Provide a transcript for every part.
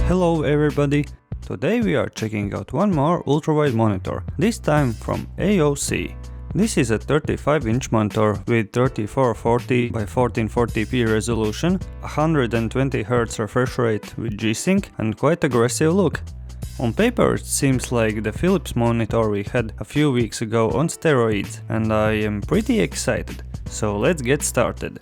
Hello everybody! Today we are checking out one more ultrawide monitor, this time from AOC. This is a 35-inch monitor with 3440 by 1440p resolution, 120Hz refresh rate with G-Sync and quite aggressive look. On paper it seems like the Philips monitor we had a few weeks ago on steroids, and I am pretty excited, so let's get started.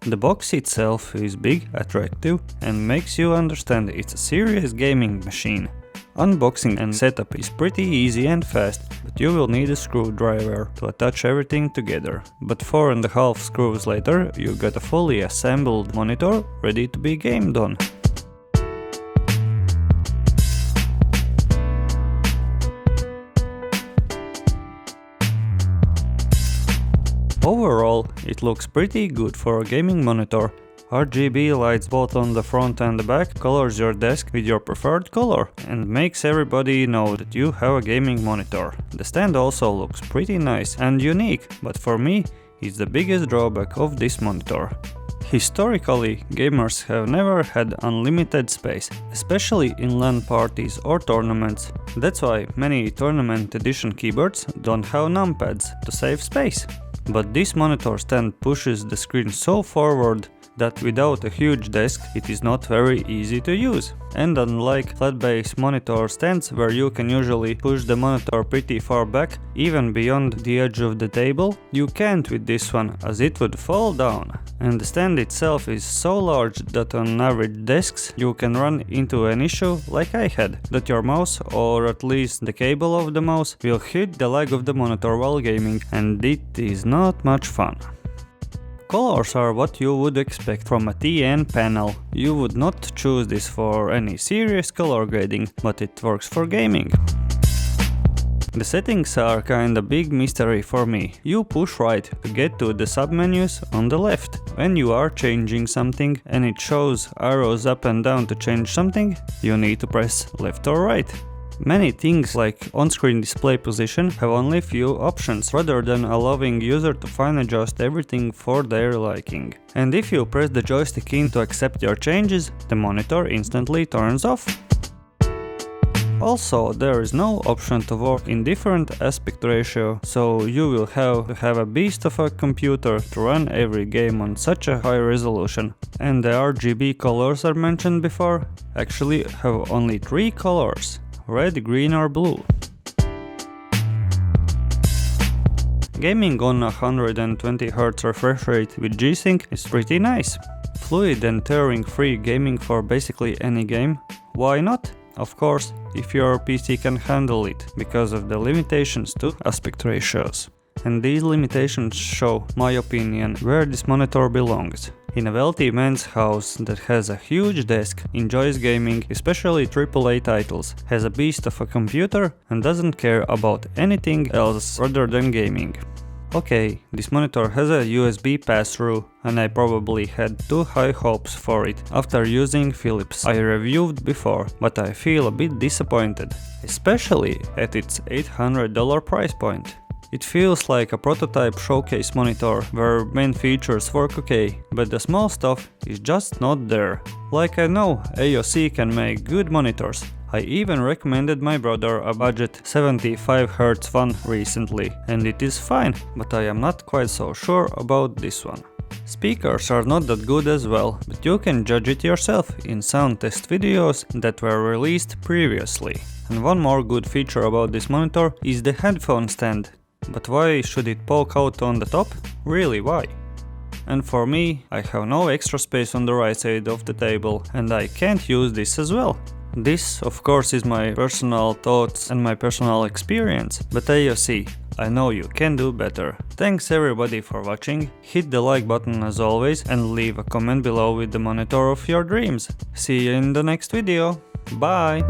The box itself is big, attractive and makes you understand it's a serious gaming machine. Unboxing and setup is pretty easy and fast, but you will need a screwdriver to attach everything together. But 4.5 screws later you got a fully assembled monitor ready to be gamed on. Overall, it looks pretty good for a gaming monitor. RGB lights both on the front and the back colors your desk with your preferred color and makes everybody know that you have a gaming monitor. The stand also looks pretty nice and unique, but for me it's the biggest drawback of this monitor. Historically, gamers have never had unlimited space, especially in LAN parties or tournaments. That's why many tournament edition keyboards don't have numpads to save space. But this monitor stand pushes the screen so forward that without a huge desk it is not very easy to use. And unlike flat base monitor stands where you can usually push the monitor pretty far back, even beyond the edge of the table, you can't with this one as it would fall down. And the stand itself is so large that on average desks you can run into an issue like I had, that your mouse, or at least the cable of the mouse, will hit the leg of the monitor while gaming, and it is not much fun. Colors are what you would expect from a TN panel. You would not choose this for any serious color grading, but it works for gaming. The settings are kinda big mystery for me. You push right to get to the submenus on the left. When you are changing something and it shows arrows up and down to change something, you need to press left or right. Many things like on-screen display position have only few options rather than allowing user to fine adjust everything for their liking. And if you press the joystick in to accept your changes, the monitor instantly turns off. Also, there is no option to work in different aspect ratio, so you will have to have a beast of a computer to run every game on such a high resolution. And the RGB colors I mentioned before actually have only 3 colors: red, green or blue. Gaming on 120Hz refresh rate with G-Sync is pretty nice. Fluid and tearing-free gaming for basically any game? Why not? Of course, if your PC can handle it, because of the limitations to aspect ratios. And these limitations show, my opinion, where this monitor belongs. In a wealthy man's house that has a huge desk, enjoys gaming, especially AAA titles, has a beast of a computer and doesn't care about anything else rather than gaming. Okay, this monitor has a USB pass-through and I probably had too high hopes for it after using Philips I reviewed before, but I feel a bit disappointed, especially at its $800 price point. It feels like a prototype showcase monitor where main features work okay, but the small stuff is just not there. Like I know AOC can make good monitors. I even recommended my brother a budget 75Hz one recently, and it is fine, but I am not quite so sure about this one. Speakers are not that good as well, but you can judge it yourself in sound test videos that were released previously. And one more good feature about this monitor is the headphone stand. But why should it poke out on the top? Really, why? And for me, I have no extra space on the right side of the table and I can't use this as well. This, of course, is my personal thoughts and my personal experience, but AOC, I know you can do better. Thanks everybody for watching, hit the like button as always and leave a comment below with the monitor of your dreams. See you in the next video, bye!